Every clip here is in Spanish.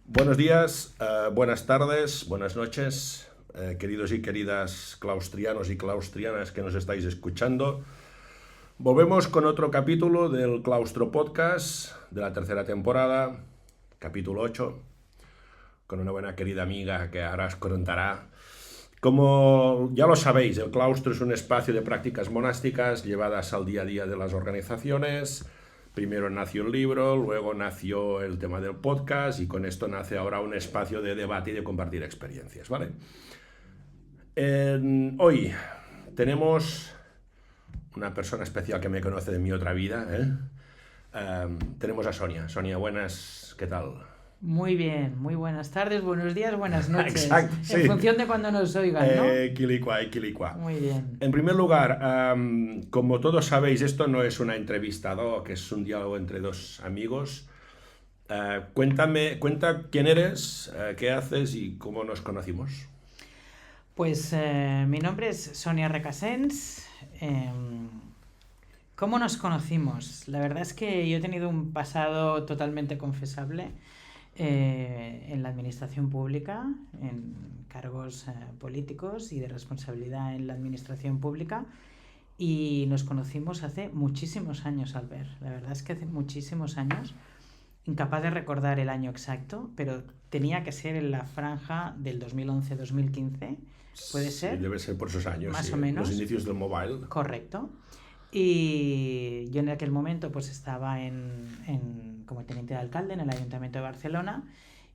Buenos días, buenas tardes, buenas noches, queridos y queridas claustrianos y claustrianas que nos estáis escuchando. Volvemos con otro capítulo del Claustro Podcast de la tercera temporada, capítulo 8, con una buena querida amiga que ahora os contará. Como ya lo sabéis, el claustro es un espacio de prácticas monásticas llevadas al día a día de las organizaciones. Primero nació el libro, luego nació el tema del podcast y con esto nace ahora un espacio de debate y de compartir experiencias, ¿vale? Hoy tenemos una persona especial que me conoce de mi otra vida, ¿eh? Tenemos a Sonia. Sonia, buenas, ¿qué tal? Muy bien, muy buenas tardes, buenos días, buenas noches. Exacto, sí. En función de cuando nos oigan, ¿no? Quilicua. Muy bien. En primer lugar, como todos sabéis, esto no es una entrevista, que es un diálogo entre dos amigos. Cuenta quién eres, qué haces y cómo nos conocimos. Pues mi nombre es Sonia Recasens. ¿Cómo nos conocimos? La verdad es que yo he tenido un pasado totalmente confesable en la administración pública, en cargos políticos y de responsabilidad en la administración pública. Y nos conocimos hace muchísimos años, Albert. La verdad es que hace muchísimos años. Incapaz de recordar el año exacto, pero tenía que ser en la franja del 2011-2015. ¿Puede ser? Sí, debe ser por esos años. Más sí, o menos. Los inicios del mobile. Correcto. Y yo en aquel momento pues estaba como teniente de alcalde en el Ayuntamiento de Barcelona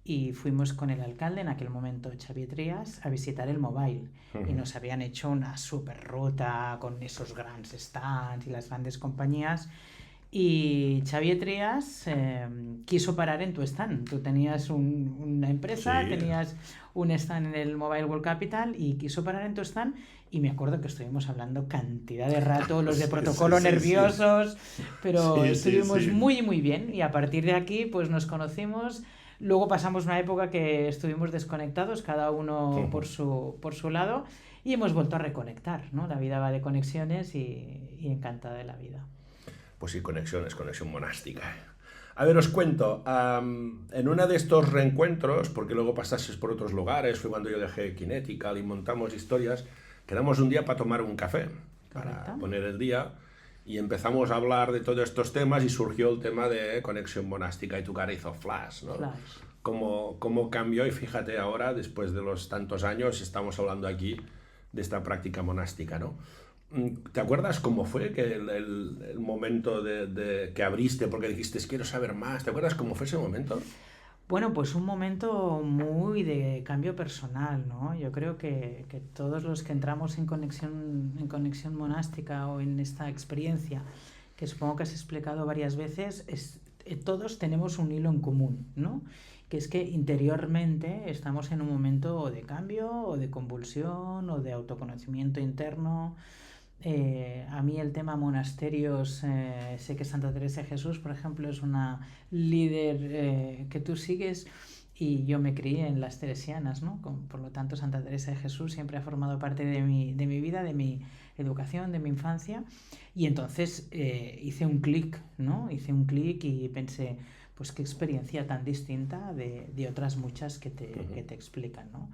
y fuimos con el alcalde, en aquel momento Xavier Trias, a visitar el mobile. Y nos habían hecho una super ruta con esos grandes stands y las grandes compañías. Y Xavier Trias quiso parar en tu stand. Tú tenías una empresa, Sí. tenías un stand en el Mobile World Capital y quiso parar en tu stand. Y me acuerdo que estuvimos hablando cantidad de rato, los de protocolo nerviosos, pero estuvimos muy, muy bien. Y a partir de aquí, pues nos conocimos. Luego pasamos una época que estuvimos desconectados, cada uno por su lado, y hemos vuelto a reconectar, ¿no? La vida va de conexiones y encantada de la vida. Pues sí, conexión monástica. A ver, os cuento, en uno de estos reencuentros, porque luego pasasteis por otros lugares, fue cuando yo dejé Kinetical y montamos historias, quedamos un día para tomar un café, para Correcto. poner el día, y empezamos a hablar de todos estos temas y surgió el tema de conexión monástica y tu cara hizo flash, ¿no? Flash. Cómo cambió y fíjate ahora, después de los tantos años, estamos hablando aquí de esta práctica monástica, ¿no? ¿Te acuerdas cómo fue que el momento de que abriste porque dijiste quiero saber más? ¿Te acuerdas cómo fue ese momento? Bueno, pues un momento muy de cambio personal, ¿no? Yo creo que todos los que entramos en conexión monástica o en esta experiencia, que supongo que has explicado varias veces, todos tenemos un hilo en común, ¿no? Que es que interiormente estamos en un momento de cambio o de convulsión o de autoconocimiento interno. A mí el tema monasterios, sé que Santa Teresa de Jesús, por ejemplo, es una líder que tú sigues y yo me crié en las teresianas, ¿no? Por lo tanto, Santa Teresa de Jesús siempre ha formado parte de mi vida, de mi educación, de mi infancia, y entonces hice un clic, ¿no? Hice un clic y pensé, pues qué experiencia tan distinta de otras muchas que te explican, ¿no?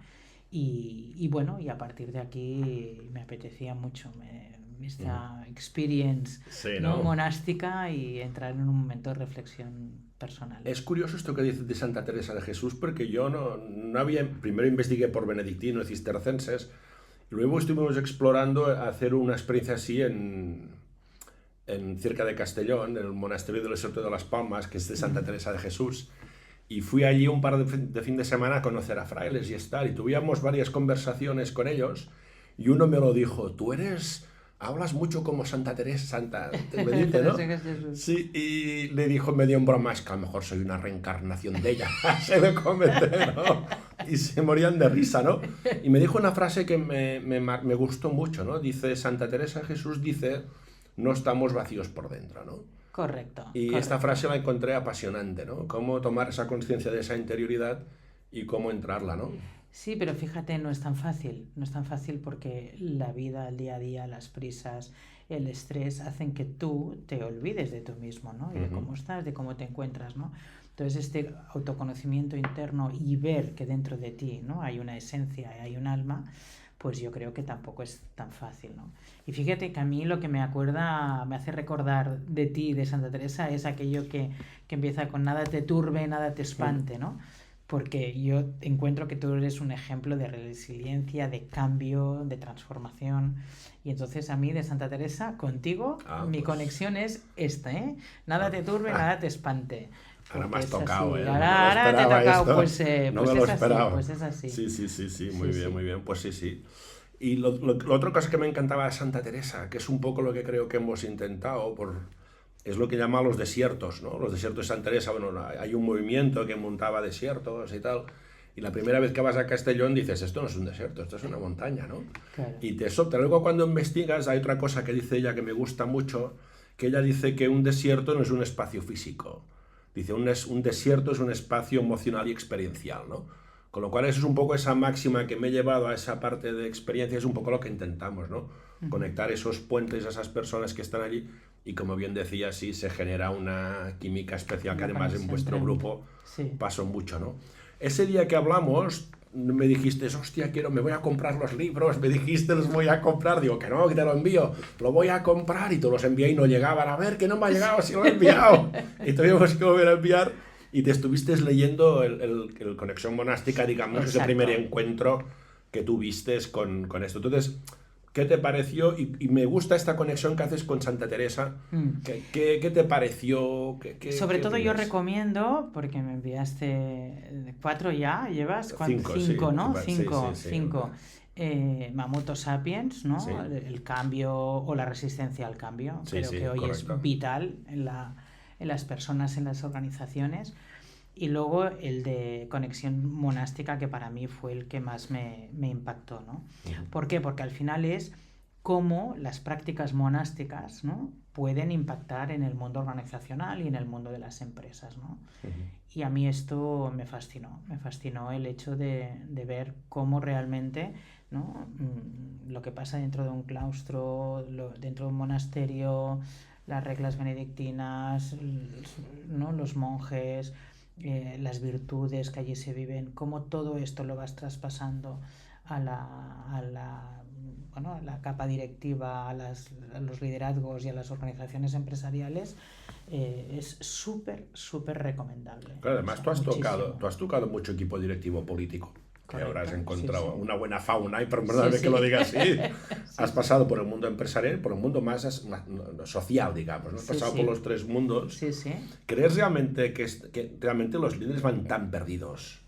Y bueno, y a partir de aquí me apetecía mucho esta experience, Sí, ¿no? ¿no? monástica y entrar en un momento de reflexión personal. Es curioso esto que dices de Santa Teresa de Jesús porque yo no había... Primero investigué por benedictinos y cistercenses y luego estuvimos explorando hacer una experiencia así en cerca de Castellón, en el monasterio del Soto de las Palmas, que es de Santa Teresa de Jesús. Y fui allí un par de fin de semana a conocer a frailes y y tuvimos varias conversaciones con ellos y uno me lo dijo, hablas mucho como Santa Teresa, me dice, ¿no? Sí, y le dijo medio en broma, es que a lo mejor soy una reencarnación de ella, se me comete, ¿no? Y se morían de risa, ¿no? Y me dijo una frase que me gustó mucho, ¿no? Dice, Santa Teresa Jesús dice, no estamos vacíos por dentro, ¿no? Correcto. Y esta frase la encontré apasionante, ¿no? Cómo tomar esa conciencia de esa interioridad y cómo entrarla, ¿no? Sí, pero fíjate, no es tan fácil porque la vida, el día a día, las prisas, el estrés hacen que tú te olvides de tú mismo, ¿no? Y de cómo estás, de cómo te encuentras, ¿no? Entonces este autoconocimiento interno y ver que dentro de ti, ¿no?, hay una esencia, hay un alma, pues yo creo que tampoco es tan fácil, ¿no? Y fíjate que a mí lo que me hace recordar de ti, de Santa Teresa, es aquello que empieza con nada te turbe, nada te espante, ¿no? Porque yo encuentro que tú eres un ejemplo de resiliencia, de cambio, de transformación. Y entonces a mí de Santa Teresa, contigo, mi conexión es esta, ¿eh? Nada te turbe, nada te espante. Ahora me has tocado, así. ¿eh? Ahora te he tocado, pues, no pues me lo es esperaba. así, pues es así. Sí, muy bien, muy bien. Pues sí. Y la otra cosa que me encantaba de Santa Teresa, que es un poco lo que creo que hemos intentado, es lo que llama los desiertos, ¿no? Los desiertos de Santa Teresa, bueno, hay un movimiento que montaba desiertos y tal, y la primera vez que vas a Castellón dices, esto no es un desierto, esto es una montaña, ¿no? Claro. Y te sobra. Luego cuando investigas hay otra cosa que dice ella que me gusta mucho, que ella dice que un desierto no es un espacio físico. Dice, un desierto es un espacio emocional y experiencial, ¿no? Con lo cual eso es un poco esa máxima que me he llevado a esa parte de experiencia, es un poco lo que intentamos, ¿no? Conectar esos puentes a esas personas que están allí y como bien decía, sí, se genera una química especial que además en vuestro grupo pasó mucho, ¿no? Ese día que hablamos me dijiste, hostia, me voy a comprar los libros, me dijiste, los voy a comprar, digo, que no, que te lo envío, lo voy a comprar, y tú los envié y no llegaban, a ver, que no me ha llegado, si lo he enviado, y tuvimos que volver a enviar, y te estuviste leyendo el Conexión Monástica, digamos, ese primer encuentro que tuviste con esto. Entonces, ¿qué te pareció? Y me gusta esta conexión que haces con Santa Teresa. ¿Qué te pareció? Sobre todo yo recomiendo, porque me enviaste 4 ya, ¿llevas? 5, ¿no? 5. Mamoto Sapiens, ¿no? Sí. El cambio o la resistencia al cambio. Creo que hoy correcto. Es vital en las personas, en las organizaciones. Y luego el de Conexión Monástica, que para mí fue el que más me impactó, ¿no? ¿Por qué? Porque al final es cómo las prácticas monásticas, ¿no?, pueden impactar en el mundo organizacional y en el mundo de las empresas, ¿no? Y a mí esto me fascinó el hecho de ver cómo realmente, ¿no?, lo que pasa dentro de un claustro, dentro de un monasterio, las reglas benedictinas, ¿no?, los monjes, las virtudes que allí se viven, cómo todo esto lo vas traspasando a la capa directiva, a los liderazgos y a las organizaciones empresariales, es súper recomendable. Claro, además tú has tocado mucho equipo directivo político. Que habrás encontrado una buena fauna, y perdóname que lo diga así. Has pasado por el mundo empresarial, por el mundo más social, digamos, ¿no? Has pasado por los 3 mundos. ¿Crees realmente que realmente los líderes van tan perdidos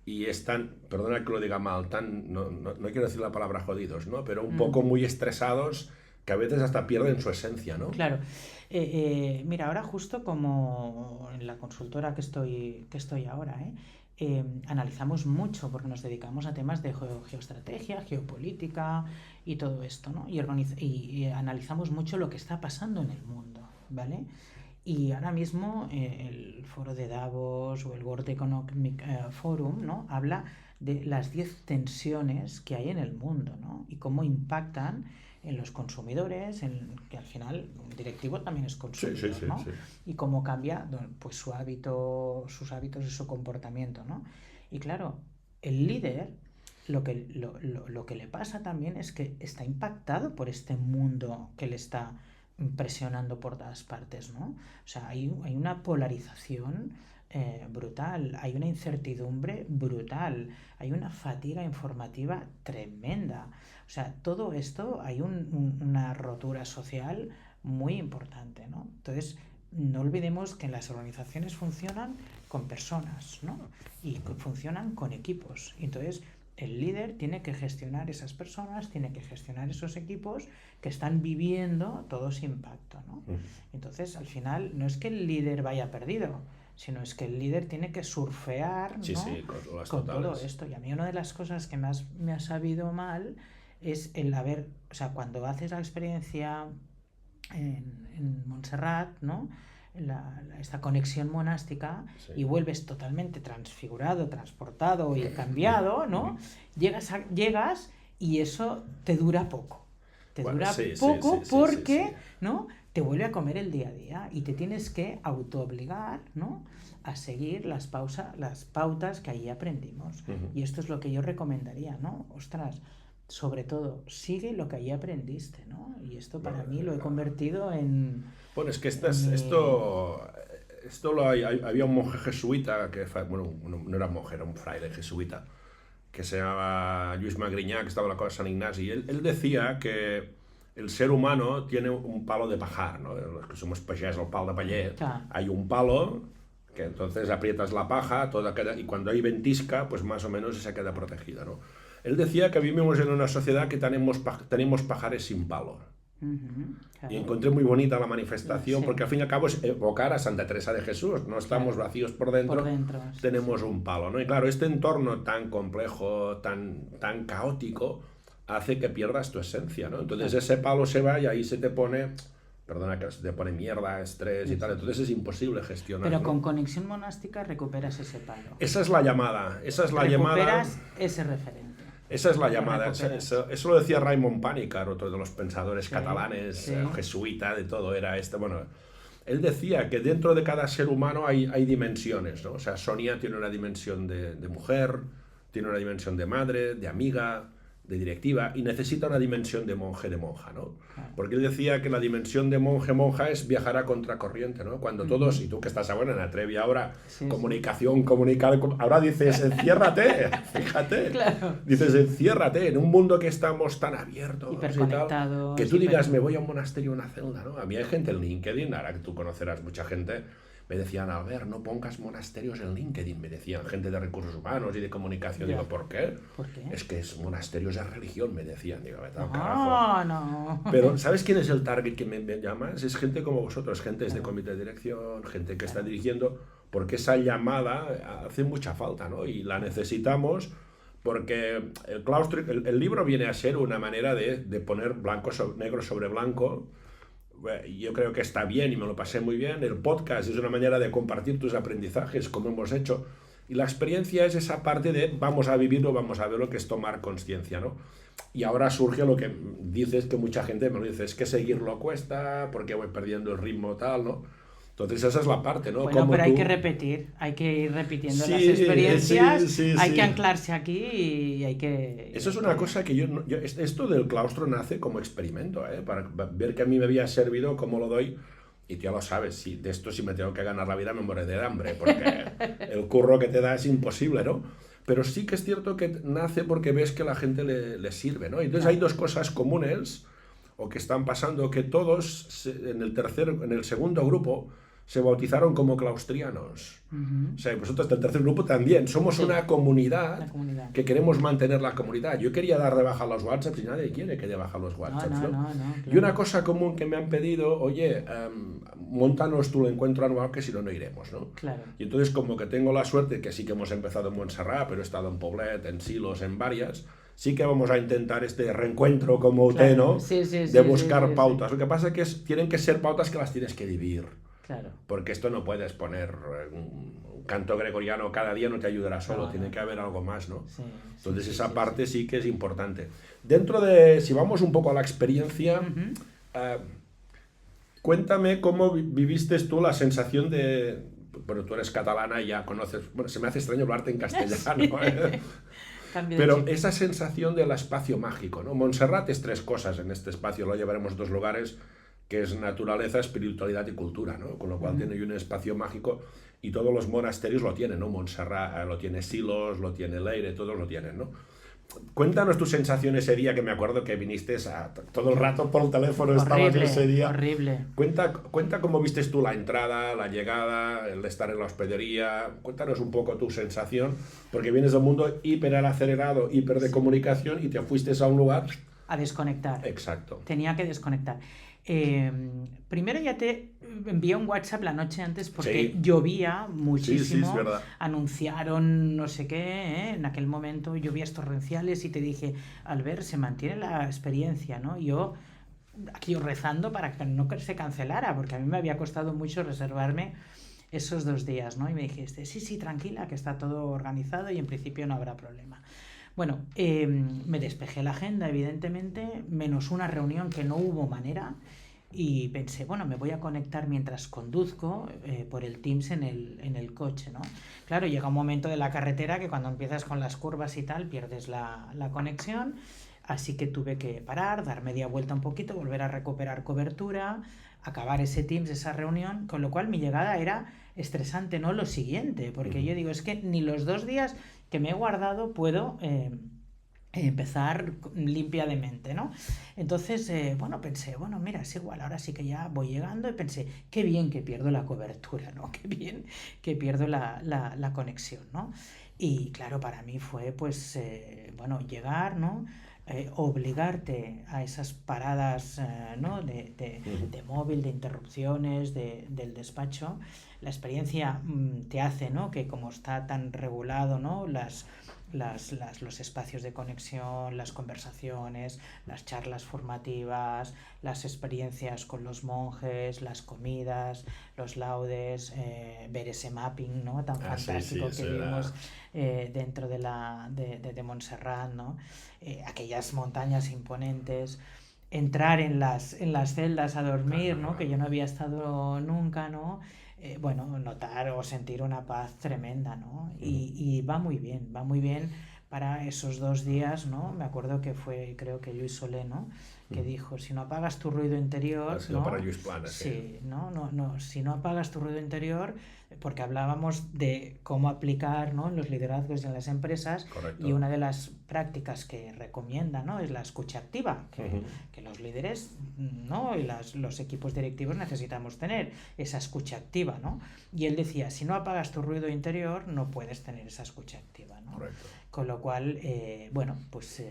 y están, perdona que lo diga mal, no quiero decir la palabra jodidos, ¿no?, pero un poco muy estresados, que a veces hasta pierden su esencia, ¿no? Claro. Mira, ahora justo como en la consultora que estoy ahora, analizamos mucho, porque nos dedicamos a temas de geoestrategia, geopolítica y todo esto, ¿no? Y analizamos mucho lo que está pasando en el mundo, ¿vale? Y ahora mismo el foro de Davos o el World Economic Forum, ¿no?, habla de las 10 tensiones que hay en el mundo, ¿no?, y cómo impactan en los consumidores, que al final un directivo también es consumidor, ¿no? Y cómo cambia pues sus hábitos y su comportamiento, ¿no? Y claro, el líder, lo que le pasa también es que está impactado por este mundo que le está presionando por todas partes, ¿no? O sea, hay una polarización brutal, hay una incertidumbre brutal, hay una fatiga informativa tremenda. O sea, todo esto, hay una rotura social muy importante, ¿no? Entonces, no olvidemos que las organizaciones funcionan con personas, ¿no?, y funcionan con equipos. Entonces, el líder tiene que gestionar esas personas, tiene que gestionar esos equipos que están viviendo todo ese impacto, ¿no? Entonces, al final, no es que el líder vaya perdido, sino es que el líder tiene que surfear, ¿no?, con todo esto. Y a mí una de las cosas que más me ha sabido mal es cuando haces la experiencia en Montserrat, ¿no?, esta conexión monástica, y vuelves totalmente transfigurado, transportado y cambiado, ¿no? Llegas y eso te dura poco. Te dura poco porque, ¿no?, te vuelve a comer el día a día y te tienes que autoobligar, ¿no?, a seguir las pautas que ahí aprendimos. Y esto es lo que yo recomendaría, ¿no? Ostras, sobre todo, sigue lo que allí aprendiste, ¿no? Y esto para mí lo he convertido en... Bueno, es que había un monje jesuita, bueno, no era monje, era un fraile jesuita, que se llamaba Lluís Magriñá, que estaba en la cosa de San Ignasi, y él decía que el ser humano tiene un palo de pajar, ¿no? Los que somos pagés, el palo de paller, hay un palo que entonces aprietas la paja, y cuando hay ventisca, pues más o menos se queda protegida, ¿no? Él decía que vivimos en una sociedad que tenemos pajares sin palo. Claro. Y encontré muy bonita la manifestación, porque al fin y al cabo es evocar a Santa Teresa de Jesús. No estamos vacíos por dentro, tenemos un palo, ¿no? Y claro, este entorno tan complejo, tan caótico, hace que pierdas tu esencia, ¿no? Entonces ese palo se va y ahí se te pone... Perdona, que se te pone mierda, estrés y tal, entonces es imposible gestionar. Pero ¿no? con conexión monástica recuperas ese palo. Esa es la llamada, Recuperas ese referente. Esa es la llamada. Eso lo decía Raymond Panikkar, otro de los pensadores catalanes, jesuita, de todo, era este. Bueno, él decía que dentro de cada ser humano hay dimensiones, ¿no? O sea, Sonia tiene una dimensión de mujer, tiene una dimensión de madre, de amiga, de directiva, y necesita una dimensión de monje, de monja, ¿no? Porque él decía que la dimensión de monje, monja es viajar a contracorriente, ¿no? Cuando todos, y tú que estás ahora en Atrevi ahora, comunicar, ahora dices, enciérrate, fíjate, dices, enciérrate en un mundo que estamos tan abiertos y tal, que tú digas, me voy a un monasterio, una celda, ¿no? A mí hay gente en LinkedIn, ahora que tú conocerás mucha gente, me decían, Albert, no pongas monasterios en LinkedIn, me decían, gente de recursos humanos y de comunicación. Digo, ¿por qué? Es que es monasterios de religión, me decían. Digo, vete al carajo. No. Pero, ¿sabes quién es el target que me llamas? Es gente como vosotros, gente de comité de dirección, gente que está dirigiendo, porque esa llamada hace mucha falta, ¿no? Y la necesitamos porque el claustro, el libro viene a ser una manera de poner negro sobre blanco. Yo creo que está bien y me lo pasé muy bien. El podcast es una manera de compartir tus aprendizajes, como hemos hecho. Y la experiencia es esa parte de vamos a vivirlo, vamos a verlo, que es tomar conciencia, ¿no? Y ahora surge lo que dices, que mucha gente me lo dice, es que seguirlo cuesta, porque voy perdiendo el ritmo tal, ¿no? Entonces esa es la parte, ¿no? Bueno, pero hay que repetir, hay que ir repitiendo las experiencias, hay que anclarse aquí y hay que... Eso es una cosa que esto del claustro nace como experimento, para ver que a mí me había servido, cómo lo doy, y tú ya lo sabes, si me tengo que ganar la vida me moriré de hambre, porque el curro que te da es imposible, ¿no? Pero sí que es cierto que nace porque ves que a la gente le sirve, ¿no? Entonces hay dos cosas comunes, o que están pasando, que todos en el segundo grupo se bautizaron como claustrianos. O sea, vosotros del tercer grupo también. Somos una comunidad que queremos mantener la comunidad. Yo quería dar de baja los WhatsApps y nadie quiere que dé baja los WhatsApps. No, claro. Y una cosa común que me han pedido, oye, montanos tu encuentro anual, que si no, no iremos, ¿no? Claro. Y entonces, como que tengo la suerte, que sí que hemos empezado en Montserrat, pero he estado en Poblet, en Silos, en varias, sí que vamos a intentar este reencuentro como UT, ¿no? De buscar pautas. Lo que pasa es que tienen que ser pautas que las tienes que vivir. Claro. Porque esto no puedes poner un canto gregoriano cada día, no te ayudará solo, tiene que haber algo más, ¿no? Entonces esa parte sí que es importante. Dentro de, si vamos un poco a la experiencia, cuéntame cómo viviste tú la sensación de, bueno, tú eres catalana y ya conoces, bueno, se me hace extraño hablarte en castellano, pero esa sensación del espacio mágico, ¿no? Montserrat es tres cosas en este espacio, lo llevaremos a dos lugares, que es naturaleza, espiritualidad y cultura, ¿no? Con lo cual tiene un espacio mágico y todos los monasterios lo tienen, ¿no? Montserrat lo tiene, Silos, lo tiene Leire, todos lo tienen, ¿no? Cuéntanos tu sensación ese día, que me acuerdo que viniste todo el rato por el teléfono, estabas ese día. Horrible. Cuenta cómo vistes tú la entrada, la llegada, el estar en la hospedería. Cuéntanos un poco tu sensación, porque vienes de un mundo hiper acelerado, hiper de comunicación y te fuiste a un lugar... A desconectar. Exacto. Tenía que desconectar. Primero ya te envié un WhatsApp la noche antes porque llovía muchísimo, es verdad. Anunciaron no sé qué, en aquel momento lluvias torrenciales y te dije, Albert, se mantiene la experiencia, ¿no? Yo aquí rezando para que no se cancelara, porque a mí me había costado mucho reservarme esos 2 días, ¿no? Y me dijiste, sí, tranquila, que está todo organizado y en principio no habrá problema. Bueno, me despejé la agenda, evidentemente, menos una reunión que no hubo manera. y pensé, bueno, me voy a conectar mientras conduzco por el Teams en el coche, ¿no? Claro, llega un momento de la carretera que cuando empiezas con las curvas y tal, pierdes la conexión, así que tuve que parar, dar media vuelta un poquito, volver a recuperar cobertura, acabar ese Teams, esa reunión, con lo cual mi llegada era estresante, ¿no? Lo siguiente, porque yo digo, es que ni los 2 días que me he guardado puedo empezar limpiamente, ¿no? Entonces, bueno, pensé, bueno, mira, es igual, ahora sí que ya voy llegando y pensé, qué bien que pierdo la cobertura, ¿no? Qué bien que pierdo la conexión, ¿no? Y claro, para mí fue, pues, bueno, llegar, ¿no? Obligarte a esas paradas ¿no? de móvil, de interrupciones, del despacho. La experiencia te hace, ¿no? Que como está tan regulado, ¿no? Los espacios de conexión, las conversaciones, las charlas formativas, las experiencias con los monjes, las comidas, los laudes, ver ese mapping, ¿no? Tan fantástico que vimos dentro de Montserrat, ¿no? Aquellas montañas imponentes, entrar en las celdas a dormir, ¿no? Que yo no había estado nunca, ¿no? Bueno, notar o sentir una paz tremenda, ¿no? Y va muy bien para esos 2 días, ¿no? Me acuerdo que fue, creo que Luis Solé, ¿no? Que dijo, si no apagas tu ruido interior, ha sido ¿no? para Luis Planas, sí, no, si no apagas tu ruido interior, porque hablábamos de cómo aplicar, ¿no? En los liderazgos y en las empresas. Correcto. Y una de las prácticas que recomienda, ¿no? Es la escucha activa, que los líderes, ¿no? Y los equipos directivos necesitamos tener esa escucha activa, ¿no? Y él decía, si no apagas tu ruido interior, no puedes tener esa escucha activa, ¿no? Correcto. Con lo cual, bueno, pues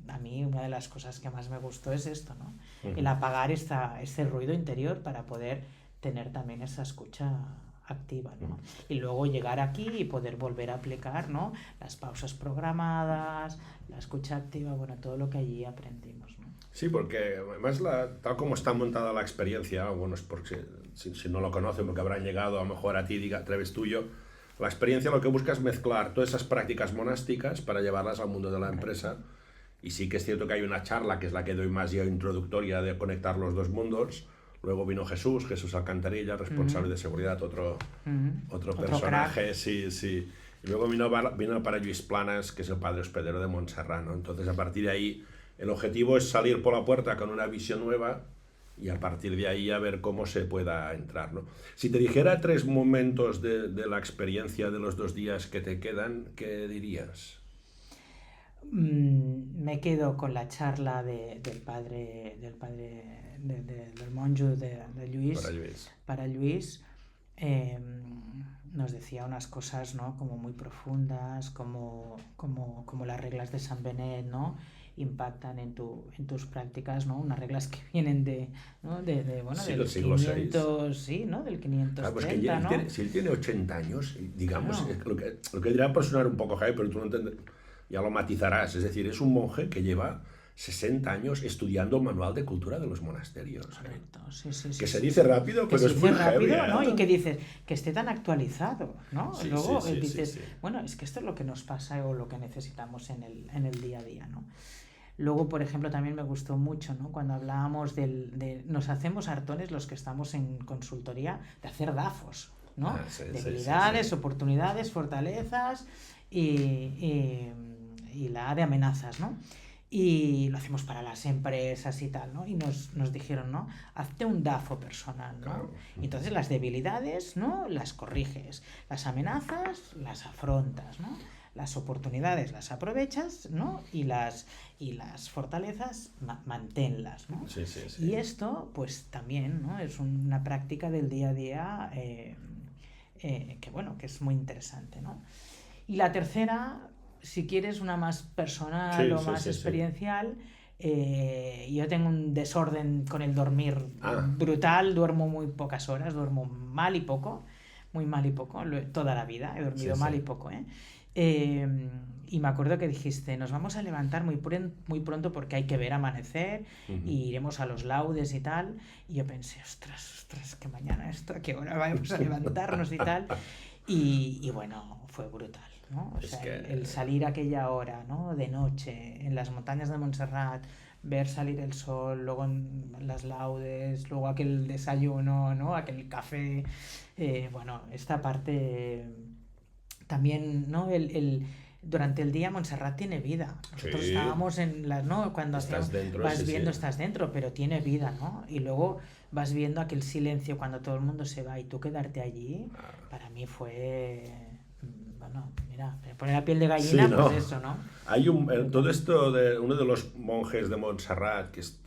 a mí una de las cosas que más me gustó es esto, ¿no? El apagar ese ruido interior para poder tener también esa escucha activa, ¿no? Y luego llegar aquí y poder volver a aplicar, ¿no? Las pausas programadas, la escucha activa, bueno, todo lo que allí aprendimos, ¿no? Sí, porque además tal como está montada la experiencia, bueno, es porque si no lo conocen, porque habrán llegado a lo mejor a ti, a través tuyo, la experiencia lo que busca es mezclar todas esas prácticas monásticas para llevarlas al mundo de la empresa. Y sí que es cierto que hay una charla, que es la que doy más yo introductoria, de conectar los dos mundos. Luego vino Jesús Alcantarilla, responsable de seguridad, otro personaje, sí. Y luego vino para Luis Planas, que es el padre hospedero de Montserrat, ¿no? Entonces, a partir de ahí, el objetivo es salir por la puerta con una visión nueva y a partir de ahí a ver cómo se pueda entrar, ¿no? Si te dijera 3 momentos de la experiencia de los 2 días que te quedan, ¿qué dirías? Me quedo con la charla del monjo de Luis. Para Luis. Nos decía unas cosas, ¿no? Como muy profundas, como las reglas de San Benet, ¿no? Impactan en tus prácticas, ¿no? Unas reglas que vienen bueno, del 500, sí, ¿no? Del 530, claro, pues que ¿no? Si él tiene 80 años, digamos, claro. lo que dirá puede sonar un poco Javi, pero tú no ya lo matizarás. Es decir, es un monje que lleva 60 años estudiando el manual de cultura de los monasterios. Correcto, sí. Que se dice rápido, pero es muy rápido, ¿no? Y que dices, que esté tan actualizado, ¿no? Sí, luego sí, dices, bueno, es que esto es lo que nos pasa o lo que necesitamos en el día a día, ¿no? Luego, por ejemplo, también me gustó mucho, ¿no? Cuando hablábamos nos hacemos hartones los que estamos en consultoría de hacer DAFOs, ¿no? Debilidades, oportunidades, fortalezas y la de amenazas, ¿no? Y lo hacemos para las empresas y tal, ¿no? Y nos dijeron, ¿no? Hazte un DAFO personal, ¿no? Claro. Y entonces las debilidades, ¿no? Las corriges, las amenazas las afrontas, ¿no? Las oportunidades las aprovechas, ¿no? Y las fortalezas manténlas, ¿no? Sí. Y esto, pues también, ¿no? Es una práctica del día a día que, bueno, que es muy interesante, ¿no? Y la tercera, si quieres una más personal o más experiencial, yo tengo un desorden con el dormir brutal, duermo muy pocas horas, duermo mal y poco, muy mal y poco, toda la vida he dormido mal y poco, y me acuerdo que dijiste, nos vamos a levantar muy pronto porque hay que ver amanecer y iremos a los laudes y tal, y yo pensé, ostras, que mañana ¿a qué hora vamos a levantarnos y tal? Y bueno, fue brutal, ¿no? O sea, el salir a aquella hora, ¿no? De noche, en las montañas de Montserrat, ver salir el sol, luego las laudes, luego aquel desayuno, ¿no? Aquel café, bueno, esta parte también, ¿no? Durante el día Montserrat tiene vida. Nosotros Sí. estábamos en las, ¿no? Cuando Estás dentro, vas sí, viendo, sí. estás dentro, pero tiene vida, ¿no? Y luego vas viendo aquel silencio cuando todo el mundo se va y tú quedarte allí, para mí fue, bueno, mira, me pone la piel de Sí, gallina, ¿no? pues eso, ¿no? Hay todo esto de uno de los monjes de Montserrat, que es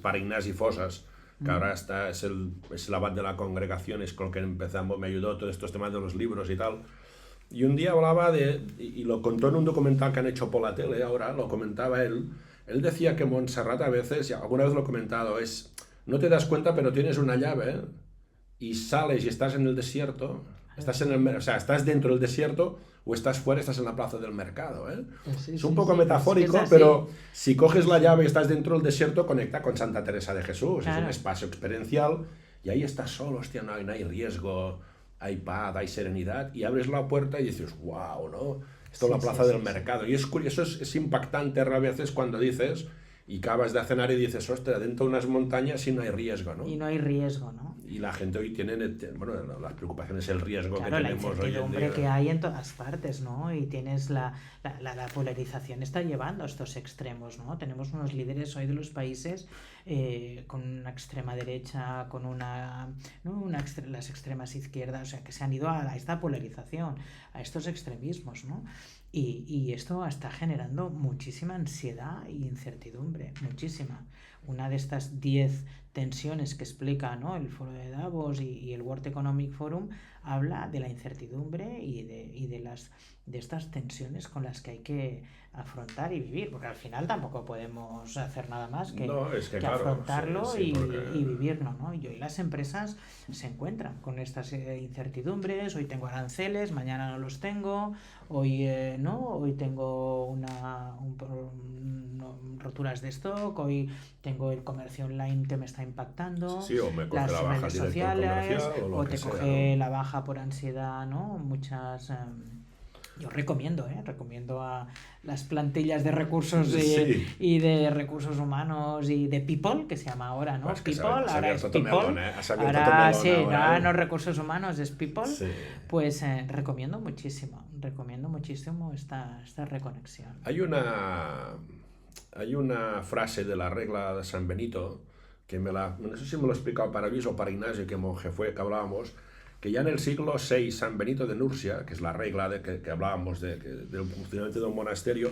para Ignasi Fosas, que ahora es el abad de la congregación, es con el que empezamos, me ayudó todos estos temas de los libros y tal. Y un día hablaba y lo contó en un documental que han hecho por la tele, ahora lo comentaba él decía que Montserrat a veces, y alguna vez lo he comentado, no te das cuenta pero tienes una llave y sales y estás en el desierto, o sea, estás dentro del desierto o estás fuera, estás en la plaza del mercado, ¿eh? Sí, Es un sí, poco sí, metafórico, es así. pero si coges la llave y estás dentro del desierto, conecta con Santa Teresa de Jesús, Claro. es un espacio experiencial y ahí estás solo, hostia, no hay riesgo, hay paz, hay serenidad, y abres la puerta y dices, wow, ¿no? Esto es la plaza del mercado. Y es curioso, es impactante a veces cuando dices, y acabas de cenar y dices, ostras, dentro de unas montañas y no hay riesgo, ¿no? Y no hay riesgo, ¿no? Y la gente hoy tiene, bueno, las preocupaciones, el riesgo Claro, que la tenemos hoy en incertidumbre día. que hay en todas partes, ¿no? Y tienes la polarización está llevando a estos extremos, ¿no? Tenemos unos líderes hoy de los países con una extrema derecha, con las extremas izquierdas, o sea, que se han ido a esta polarización, a estos extremismos, ¿no? Y esto está generando muchísima ansiedad e incertidumbre, muchísima. Una de estas 10 tensiones que explica, ¿no? El foro de Davos y el World Economic Forum habla de la incertidumbre y de estas tensiones con las que hay que afrontar y vivir, porque al final tampoco podemos hacer nada más que, No, es que claro, afrontarlo sí, porque... y vivirlo, ¿no? Y hoy las empresas se encuentran con estas incertidumbres, hoy tengo aranceles, mañana no los tengo, hoy hoy tengo roturas de stock, hoy tengo el comercio online que me está impactando, Sí, o me coge las la baja redes el director sociales, comercial, o lo o que te sea, coge ¿no? la baja por ansiedad, ¿no? Muchas... yo recomiendo a las plantillas de recursos Sí. y de recursos humanos y de People, que se llama ahora, ¿no? Pues que People, has ahora es abierto tu People, melón, ¿eh? Has abierto tu ahora melón sí, ahora, ¿eh? no recursos humanos, es People, Sí. pues recomiendo muchísimo esta reconexión. Hay una frase de la regla de San Benito que no sé si me lo he explicado para Luis o para Ignacio, que monje fue, que hablábamos, que ya en el siglo VI San Benito de Nursia, que es la regla que hablábamos del funcionamiento de un monasterio,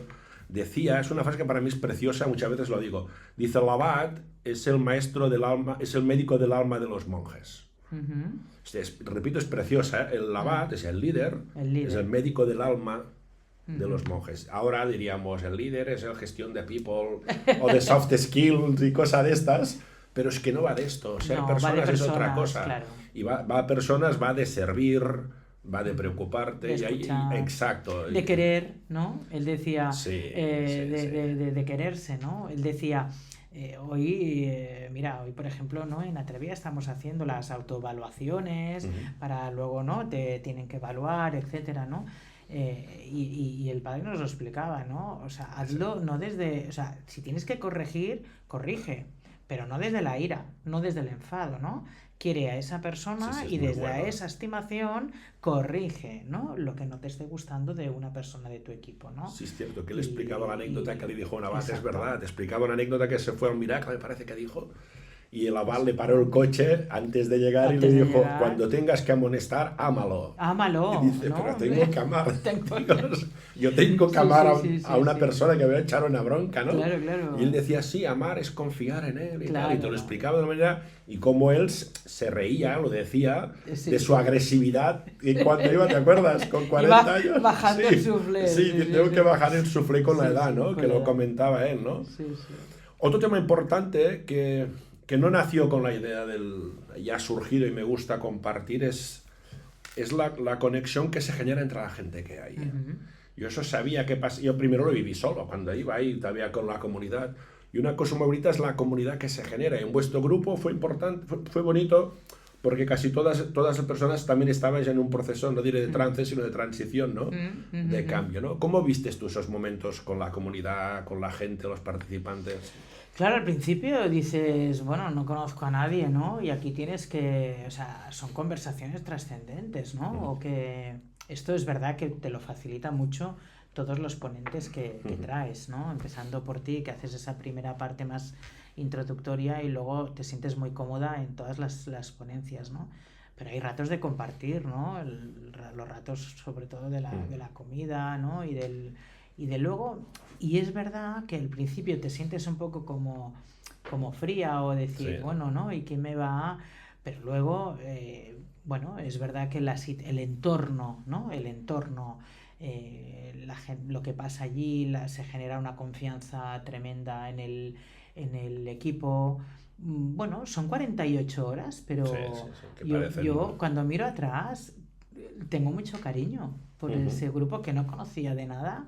decía, es una frase que para mí es preciosa, muchas veces lo digo, dice, el abad es el maestro del alma, es el médico del alma de los monjes. Repito, es preciosa, ¿eh? El abad es el líder, es el médico del alma de los monjes. Ahora diríamos, el líder es el gestión de people o de soft skills y cosas de estas, pero es que no va de esto, o sea, No, personas, va de es otra personas, cosa. claro. Y va a personas, va de servir, va de preocuparte, De escuchar, exacto. de querer, ¿no? Él decía, Sí, de quererse, ¿no? Él decía, hoy por ejemplo, ¿no? En Atrevia estamos haciendo las autoevaluaciones para luego, ¿no? Te tienen que evaluar, etcétera, ¿no? Y el padre nos lo explicaba, ¿no? O sea, hazlo no desde, o sea, si tienes que corregir, corrige, pero no desde la ira, no desde el enfado, ¿no? Quiere a esa persona y desde esa estimación corrige, ¿no? Lo que no te esté gustando de una persona de tu equipo, ¿no? Sí, es cierto, que él explicaba la anécdota que le dijo un abad, es exacto. verdad, te explicaba una anécdota que se fue a un miracle, me parece que dijo, y el abad le paró el coche antes de llegar y le dijo, cuando tengas que amonestar, ámalo. Ámalo, Y dice, ¿no? pero tengo que amar. Dios, yo tengo que amar a una persona que me va a echar una bronca, ¿no? Claro, claro. Y él decía, sí, amar es confiar en él y Claro. tal, y te lo explicaba de una manera, y como él se reía, lo decía, de su agresividad, y cuando iba, ¿te acuerdas? Con 40 años. Bajando el suflé. Sí, que tengo que bajar el suflé con la edad, ¿no? Que lo comentaba él, ¿no? Sí. Otro tema importante que no nació con la idea ya ha surgido y me gusta compartir es la conexión que se genera entre la gente que hay. Yo eso sabía que pasa. Yo primero lo viví solo, cuando iba ahí todavía con la comunidad. Y una cosa muy bonita es la comunidad que se genera. En vuestro grupo fue importante, fue bonito, porque casi todas las personas también estaban ya en un proceso, no diré de trance, sino de transición, ¿no? De cambio, ¿no? ¿Cómo vistes tú esos momentos con la comunidad, con la gente, los participantes? Claro, al principio dices, bueno, no conozco a nadie, ¿no? Y aquí tienes que, o sea, son conversaciones trascendentes, ¿no? O que esto es verdad que te lo facilita mucho todos los ponentes que traes, ¿no? Empezando por ti, que haces esa primera parte más introductoria y luego te sientes muy cómoda en todas las ponencias, ¿no? Pero hay ratos de compartir, ¿no? Los ratos sobre todo de la comida, ¿no? Y de luego, y es verdad que al principio te sientes un poco como fría o decir, Sí. bueno, ¿no? ¿Y quién me va a...? Pero luego, bueno, es verdad que el entorno, ¿no? El entorno, lo que pasa allí, se genera una confianza tremenda en el equipo. Bueno, son 48 horas, pero Sí, sí, sí, que yo, parecen... yo cuando miro atrás tengo mucho cariño por ese grupo que no conocía de nada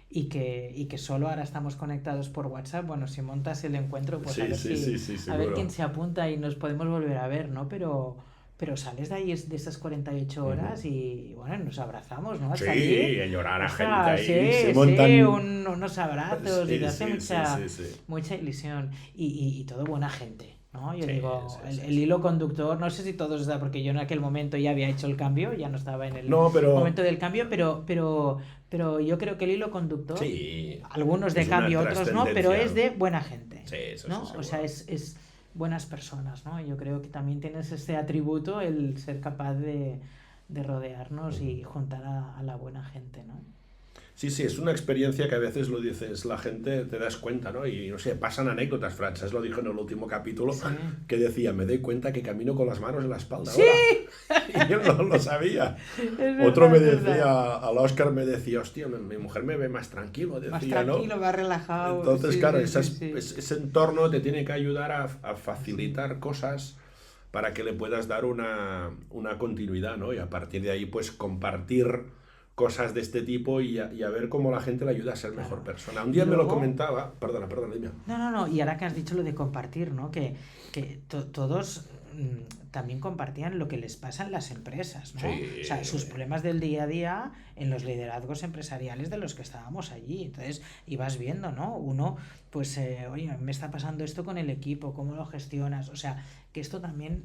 y que solo ahora estamos conectados por WhatsApp. Bueno, si montas el encuentro, pues a Sí, ver sí, sí, sí, a ver quién seguro. se apunta y nos podemos volver a ver, ¿no? Pero sales de ahí de esas 48 horas y bueno, nos abrazamos, ¿no? Al Sí, salir, a llorar a gente ostras, ahí, se sí, sí, montan... unos abrazos y te Sí, hace sí, sí, sí, sí. mucha ilusión y todo buena gente, ¿no? Yo Sí, digo, sí, el, sí, el sí. hilo conductor, no sé si todos está, porque yo en aquel momento ya había hecho el cambio, ya no estaba en el No, pero... momento del cambio, pero yo creo que el hilo conductor, Sí, algunos de es una cambio, otros no, pero trascendencia. es de buena gente, Sí, eso sí, ¿no? O sea, seguro. es buenas personas, ¿no? Yo creo que también tienes ese atributo, el ser capaz de rodearnos y juntar a la buena gente, ¿no? Sí, sí, es una experiencia que a veces lo dices, la gente te das cuenta, ¿no? Y no sé, pasan anécdotas, Frances lo dijo en el último capítulo, Sí. que decía, me doy cuenta que camino con las manos en la espalda ¡Sí! ahora. Y yo no lo sabía. Es Otro verdad, me es verdad. decía, al Oscar me decía, hostia, mi mujer me ve más tranquilo, Más decía, ¿no? tranquilo, más relajado. Entonces, Sí, claro, sí, sí, sí. ese entorno te tiene que ayudar a Sí. facilitar cosas para que le puedas dar una continuidad, ¿no? Y a partir de ahí, pues compartir cosas de este tipo y a ver cómo la gente le ayuda a ser mejor Claro. persona. Un Y día me lo luego, comentaba, perdona, dime. no, y ahora que has dicho lo de compartir, ¿no? Que todos también compartían lo que les pasa en las empresas, ¿no? O sea, sus Sí, problemas del día a día en los liderazgos empresariales de los que estábamos allí. Entonces, ibas viendo, ¿no? Uno, pues, oye, me está pasando esto con el equipo, ¿cómo lo gestionas? O sea, que esto también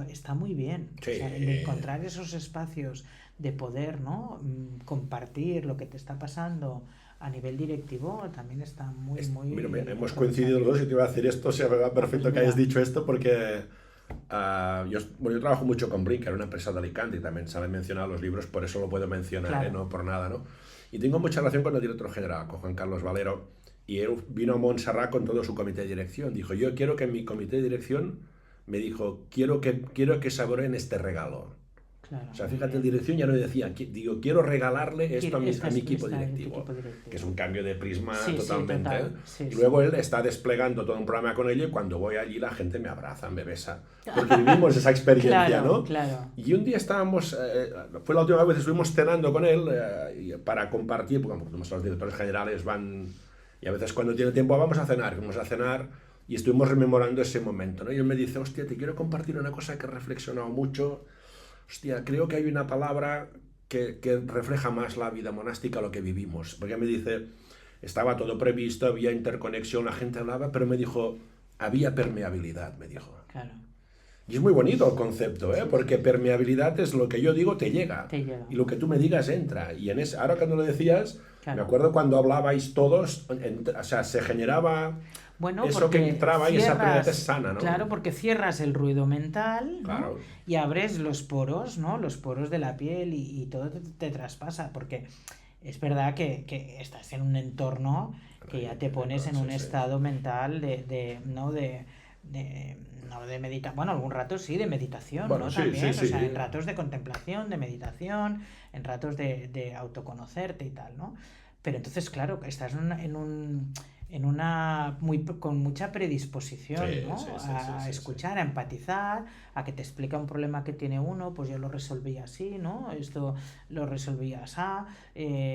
está muy bien. O sea, el sí. encontrar esos espacios de poder, ¿no? Compartir lo que te está pasando a nivel directivo también está Mira, muy hemos coincidido los aprovechable. dos y te iba a decir esto, o sea, me va Ah, pues perfecto que hayas mira, dicho esto porque yo trabajo mucho con Brinker, una empresa de Alicante, y también saben mencionar los libros, por eso lo puedo mencionar, claro. no por nada, ¿no? Y tengo mucha relación con el director general, con Juan Carlos Valero, y él vino a Montserrat con todo su comité de dirección. Dijo, yo quiero que en mi comité de dirección, me dijo, quiero que saboreen este regalo. Claro, O sea, muy fíjate, en bien. dirección ya no decía, digo, quiero regalarle esto Esta a mi es equipo tu directivo, equipo que es directivo. un cambio de prisma Sí, sí, totalmente, ¿eh? total. Sí, Y sí. luego él está desplegando todo un programa con ello y cuando voy allí la gente me abraza, me besa, porque vivimos esa experiencia, Claro, ¿no? claro. Y un día estábamos, fue la última vez que estuvimos cenando con él para compartir, porque como los directores generales van, y a veces cuando tiene tiempo vamos a cenar y estuvimos rememorando ese momento, ¿no? Y él me dice, hostia, te quiero compartir una cosa que he reflexionado mucho. Hostia, creo que hay una palabra que refleja más la vida monástica, lo que vivimos. Porque me dice, estaba todo previsto, había interconexión, la gente hablaba, pero me dijo, había permeabilidad, me dijo. Claro. Y es muy bonito el concepto, ¿eh? Sí, Porque sí. permeabilidad es lo que yo digo te llega. Te llega. Y lo que tú me digas entra. Y ahora cuando lo decías, me Claro. acuerdo cuando hablabais todos, o sea, se generaba Bueno, eso que porque entraba y esa permeabilidad es cierras, sana, ¿no? claro, porque cierras el ruido mental, ¿no? Claro. Y abres los poros, ¿no? Los poros de la piel y todo te traspasa, porque es verdad que estás en un entorno que ya te pones en Sí, un sí. estado mental ¿no? No de meditación, bueno, algún rato sí, de meditación, Bueno, ¿no? sí, sí, También, o sí. sea, en ratos de contemplación, de meditación, en ratos de autoconocerte y tal, ¿no? Pero entonces, claro, estás con mucha predisposición, Sí, ¿no? sí, sí, sí, A sí, sí. escuchar, a empatizar, a que te explica un problema que tiene uno, pues yo lo resolví así, ¿no? Esto lo resolví así.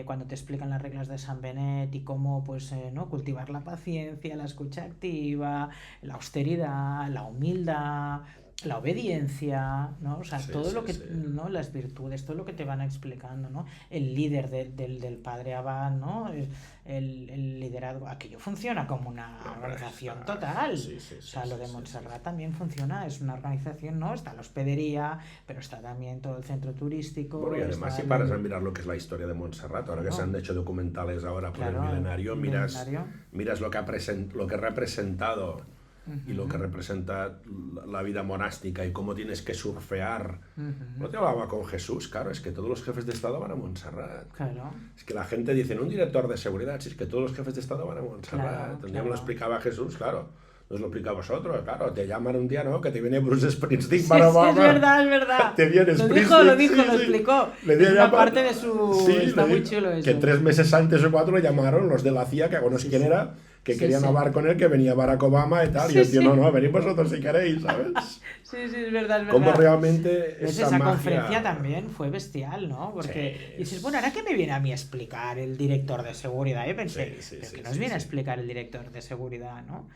Cuando te explican las reglas de San Benet y cómo, pues, ¿no? Cultivar la paciencia, la escucha activa, la austeridad, la humildad, la obediencia, ¿no? O sea, Sí, todo sí, lo que, sí. ¿no? Las virtudes, todo lo que te van explicando, ¿no? El líder del padre Abad, ¿no? El liderazgo, aquello funciona como una No, hombre, organización está... total. Sí, sí, O sí, sea, lo sí, de sí, sí. Montserrat también funciona, es una organización, ¿no? Está la hospedería, pero está también todo el centro Bueno, y turístico, además está si paras a mirar lo que es la historia de Montserrat, ahora que se claro, han hecho documentales ahora por el claro, milenario, el miras, milenario. miras lo que lo que ha representado y lo que Ujú, representa la vida monástica y cómo tienes que surfear. ujú, No te hablaba con Jesús, claro, es que todos los jefes de Estado van a Montserrat. claro, Es que la gente dice, un director de seguridad, si es que todos los jefes de Estado van a Montserrat. claro, Un día me lo claro. explicaba Jesús, claro. Nos lo explica a vosotros, claro. Te llaman un día, ¿no? Que te viene Bruce Springsteen Sí, para sí, es Obama. verdad, es verdad. Te viene Lo Springsteen, dijo, sí, lo sí. explicó. Le Es dio una llamar, parte de su... sí, Está muy chulo que eso. 3 meses antes o 4 le llamaron los de la CIA, que no sé Sí, quién sí. era, que Sí, querían sí. hablar con él, que venía Barack Obama y tal. Y Sí, el tío, no, sí. no, venid vosotros si queréis, ¿sabes? Sí, sí, es verdad, es Cómo verdad. realmente ¿Ves? esa Esa magia... conferencia también fue bestial, ¿no? Sí, Porque dices, bueno, ¿ahora qué me viene a mí a explicar el director de seguridad? Yo pensé, sí, sí, ¿pero sí, qué nos sí, viene a sí. explicar el director de seguridad, no?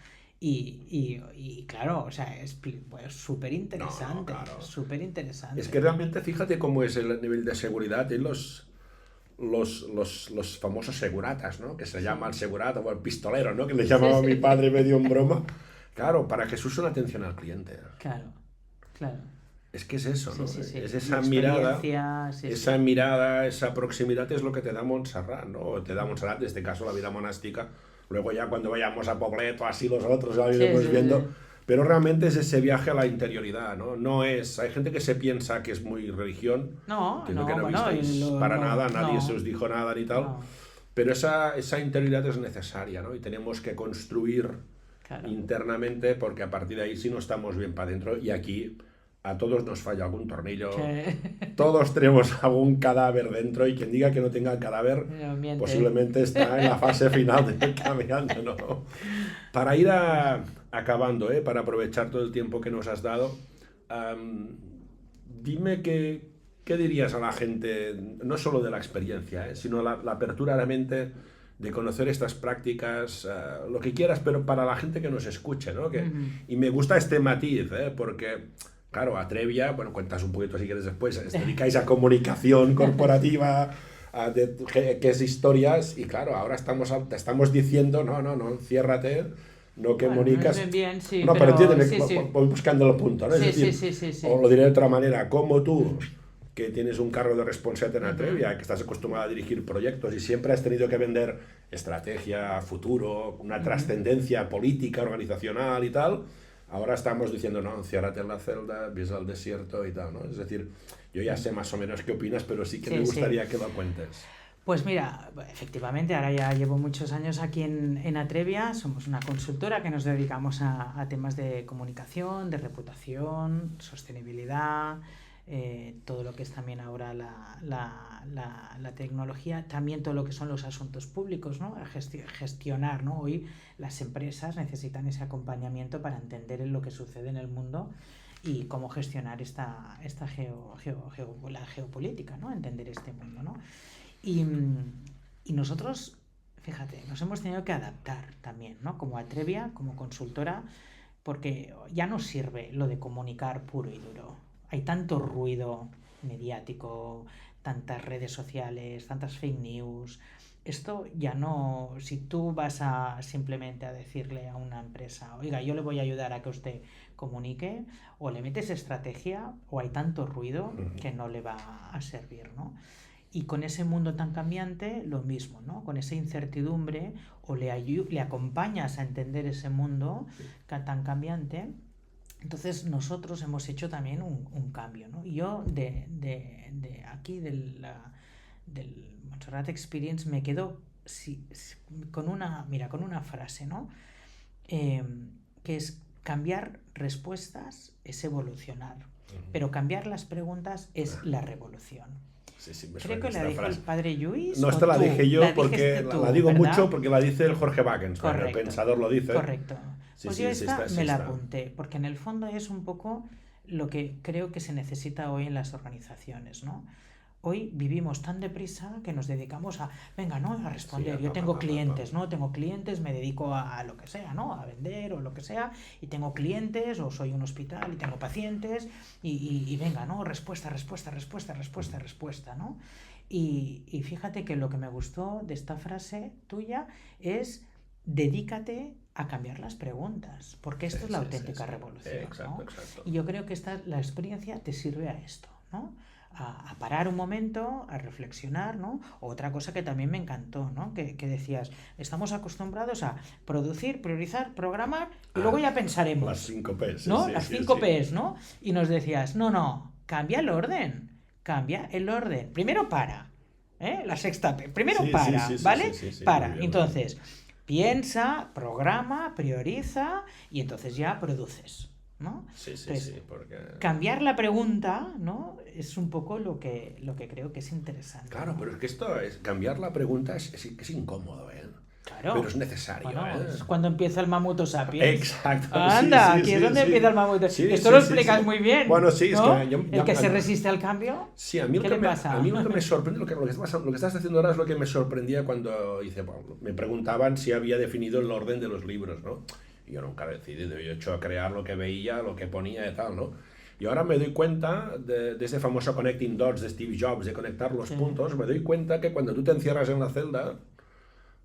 Y claro, o sea, es pues, súper No, no, interesante, claro. súper interesante. Es que realmente fíjate cómo es el nivel de seguridad en los famosos seguratas, ¿no? Que se llama el Sí, segurata o el pistolero, ¿no? Que le sí, llamaba mi sí. padre medio en broma. Claro, para Jesús una atención al cliente. Claro, claro. Es que es eso, Sí, ¿no? sí, sí. Es Y experiencia, sí, esa sí. mirada, esa proximidad es lo que te da Montserrat, ¿no? O te da Montserrat, en este caso, la vida monástica. Luego ya cuando vayamos a Poblet o así los otros, ya lo Sí, iremos sí, viendo. sí. Pero realmente es ese viaje a la interioridad, ¿no? No es... Hay gente que se piensa que es muy religión. No, Entiendo que no, no bueno, visteis para nada, nadie se os no, dijo nada ni tal. no, Pero esa interioridad es necesaria, ¿no? Y tenemos que construir claro. internamente porque a partir de ahí sí no estamos bien para adentro y aquí a todos nos falla algún Sí. tornillo, todos tenemos algún cadáver dentro y quien diga que no tenga el cadáver No miente. posiblemente está en la fase final del caminando, ¿no? Para ir acabando, para aprovechar todo el tiempo que nos has dado, dime qué dirías a la gente, no solo de la experiencia, sino la apertura de la mente de conocer estas prácticas, lo que quieras, pero para la gente que nos escuche, ¿no? Ujú. Y me gusta este matiz, porque, claro, Atrevia, bueno, cuentas un poquito si quieres después, os dedicáis a comunicación corporativa, que es historias, y claro, ahora te estamos diciendo, no, enciérrate, no que Bueno, no es comunicas. bien, bien, sí, No, pero pero entiéndeme, sí, sí. voy buscando el punto, ¿no? Es Sí, sí, decir, sí, sí, o sí. lo diré de otra manera, como tú, que tienes un cargo de responsabilidad en Ujú, Atrevia, que estás acostumbrado a dirigir proyectos y siempre has tenido que vender estrategia, futuro, una ujú. trascendencia política, organizacional y tal, ahora estamos diciendo, no, enciérrate en la celda, ves al desierto y tal, ¿no? Es decir, yo ya sé más o menos qué opinas, pero sí que me Sí, sí. gustaría que lo cuentes. Pues mira, efectivamente, ahora ya llevo muchos años aquí en Atrevia, somos una consultora que nos dedicamos a temas de comunicación, de reputación, sostenibilidad, todo lo que es también ahora la tecnología, también todo lo que son los asuntos públicos, ¿no? Gestionar, ¿no? Hoy las empresas necesitan ese acompañamiento para entender lo que sucede en el mundo y cómo gestionar la geopolítica, ¿no? Entender este mundo, ¿no? Y, y nosotros, fíjate, nos hemos tenido que adaptar también, ¿no? Como Atrevia, como consultora, porque ya no sirve lo de comunicar puro y duro. Hay tanto ruido mediático, tantas redes sociales, tantas fake news. Esto ya no, si tú vas a simplemente a decirle a una empresa, oiga, yo le voy a ayudar a que usted comunique, o le metes estrategia, o hay tanto ruido que no le va a servir, ¿no? Y con ese mundo tan cambiante, lo mismo, ¿no? Con esa incertidumbre, o le acompañas a entender ese mundo tan cambiante. Entonces nosotros hemos hecho también un cambio, ¿no? Y yo de aquí, del Montserrat Experience, me quedo con una frase, ¿no? Eh, que es cambiar respuestas es evolucionar, pero cambiar las preguntas es la revolución. Sí, sí, me Creo suena que la esta dijo el frase. padre Lluís No, o esta la tú. dije yo La porque dijiste tú, la digo ¿verdad? mucho porque la dice el Jorge Wagensberg, el Correcto, pensador lo dice. correcto. Sí, Pues sí, yo sí esta está, sí me la está. apunté, porque en el fondo es un poco lo que creo que se necesita hoy en las organizaciones, ¿no? Hoy vivimos tan deprisa que nos dedicamos a, venga, ¿no? A responder. Sí, Yo tengo clientes, ¿no? Tengo clientes, me dedico a lo que sea, ¿no? A vender o lo que sea, y tengo clientes, o soy un hospital y tengo pacientes, y venga, ¿no? Respuesta, ¿no? Y fíjate que lo que me gustó de esta frase tuya es dedícate a cambiar las preguntas, porque esto es la auténtica revolución, exacto, ¿no? exacto. Y yo creo que la experiencia te sirve a esto, ¿no? A parar un momento, a reflexionar, ¿no? Otra cosa que también me encantó, ¿no? Que decías, estamos acostumbrados a producir, priorizar, programar y luego ya pensaremos. Las 5 P's. ¿No? Sí, las sí, 5 sí. P's, ¿no? Y nos decías, no, cambia el orden. Primero para, ¿eh? La sexta P. Primero Sí, para, sí, sí, ¿vale? sí, Para. muy bien, Entonces, piensa, programa, prioriza y entonces ya produces, ¿no? Sí, Entonces, porque... cambiar la pregunta, ¿no? Es un poco lo que creo que es interesante. Claro, ¿no? pero es que esto es... Cambiar la pregunta es incómodo, ¿eh? Claro. Pero es necesario, bueno, ¿eh? es cuando empieza el Mamuto Sapiens. Exacto. Anda, sí, aquí sí, es donde sí. empieza el Mamuto. Sí, Esto sí, lo sí, explicas sí. muy bien. Bueno, sí, ¿no? es que... El que se resiste al cambio. Sí, a mí ¿Qué le pasa? a mí lo que me sorprende, lo que estás haciendo ahora es lo que me sorprendía cuando hice, bueno, me preguntaban si había definido el orden de los libros, ¿no? Y yo nunca he decidido, yo he hecho a crear lo que veía, lo que ponía y tal, ¿no? Y ahora me doy cuenta de ese famoso Connecting Dots de Steve Jobs, de conectar los puntos, me doy cuenta que cuando tú te encierras en la celda,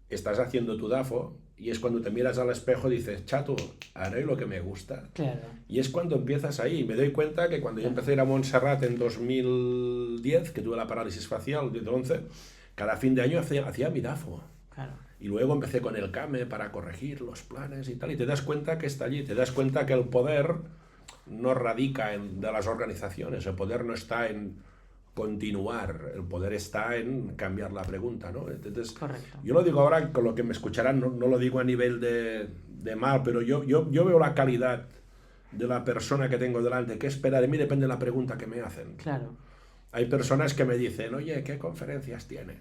estás haciendo tu DAFO, y es cuando te miras al espejo y dices, chato, haré lo que me gusta. Claro. Y es cuando empiezas ahí. Me doy cuenta que cuando yo empecé a ir a Montserrat en 2010, que tuve la parálisis facial, 2011, cada fin de año hacía mi DAFO. Claro. Y luego empecé con el CAME para corregir los planes y tal. Y te das cuenta que está allí. Te das cuenta que el poder no radica de las organizaciones. El poder no está en continuar, el poder está en cambiar la pregunta, ¿no? Entonces, correcto. Yo lo digo ahora, con lo que me escucharán, no lo digo a nivel de mal, pero yo veo la calidad de la persona que tengo delante. ¿Qué espera de mí? Depende de la pregunta que me hacen. Claro. Hay personas que me dicen, oye, ¿qué conferencias tienes?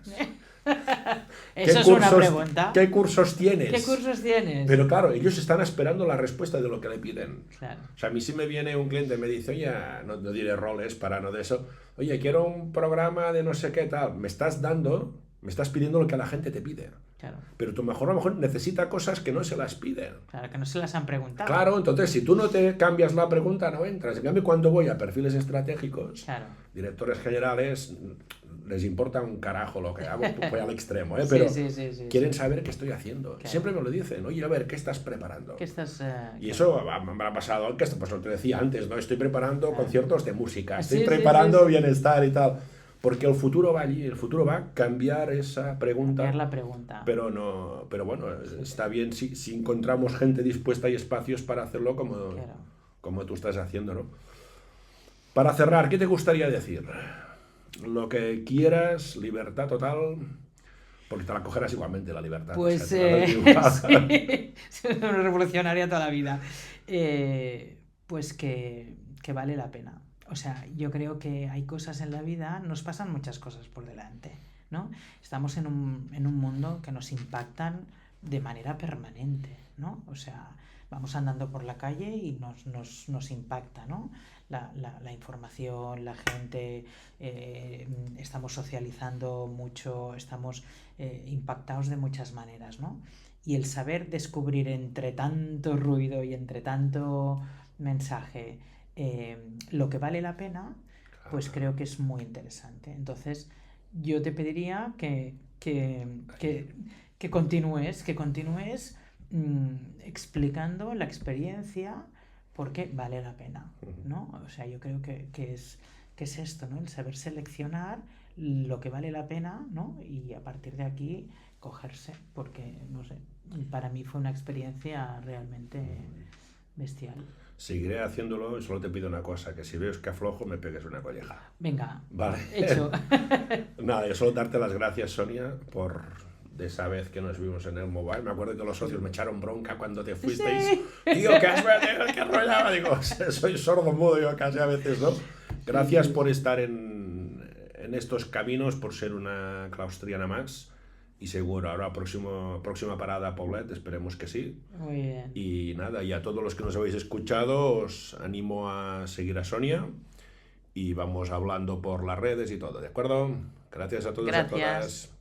Eso es una pregunta. ¿Qué cursos tienes? ¿Qué cursos tienes? Pero claro, ellos están esperando la respuesta de lo que le piden. Claro. O sea, a mí si me viene un cliente y me dice, oye, no diré roles para no de eso, oye, quiero un programa de no sé qué tal, me estás pidiendo lo que la gente te pide. Claro. Pero a lo mejor necesita cosas que no se las piden. Claro, que no se las han preguntado. Claro, entonces si tú no te cambias la pregunta, no entras. En cambio, cuando voy a perfiles estratégicos, claro, directores generales, les importa un carajo lo que hago, voy al extremo, ¿eh? Pero sí, quieren saber qué estoy haciendo. Claro. Siempre me lo dicen, oye, a ver, ¿qué estás preparando? ¿Qué estás, y eso me ha pasado, que pues lo te decía antes, ¿no? Estoy preparando conciertos de música, estoy Sí, preparando bienestar y tal. Porque el futuro va allí, el futuro va a cambiar esa pregunta. Cambiar la pregunta. Pero bueno, está bien si encontramos gente dispuesta y espacios para hacerlo como tú estás haciendo, ¿no? Para cerrar, ¿qué te gustaría decir? Lo que quieras, libertad total, porque te la cogerás igualmente la libertad. Pues o sea, sí, es una revolucionaria toda la vida. Pues que vale la pena. O sea, yo creo que hay cosas en la vida, nos pasan muchas cosas por delante, ¿no? Estamos en un mundo que nos impactan de manera permanente, ¿no? O sea, vamos andando por la calle y nos impacta, ¿no? La información, la gente, estamos socializando mucho, estamos impactados de muchas maneras, ¿no? Y el saber descubrir entre tanto ruido y entre tanto mensaje lo que vale la pena, pues creo que es muy interesante. Entonces, yo te pediría que continúes explicando la experiencia porque vale la pena, ¿no? O sea, yo creo que es esto, ¿no? El saber seleccionar lo que vale la pena, ¿no? Y a partir de aquí cogerse, porque, no sé, para mí fue una experiencia realmente bestial. Seguiré haciéndolo y solo te pido una cosa, que si ves que aflojo me pegues una colleja. Venga, vale. Hecho. Nada, yo solo darte las gracias, Sonia, por de esa vez que nos vimos en el mobile. Me acuerdo que los socios me echaron bronca cuando te fuisteis. Sí. Tío, que arrollaba. Digo, soy sordo mudo yo casi a veces, ¿no? Gracias por estar en estos caminos, por ser una claustriana más. Y seguro, ahora próxima parada, Paulet, esperemos que sí. Muy bien. Y nada, y a todos los que nos habéis escuchado, os animo a seguir a Sonia y vamos hablando por las redes y todo, ¿de acuerdo? Gracias a todos y a Gracias. todas.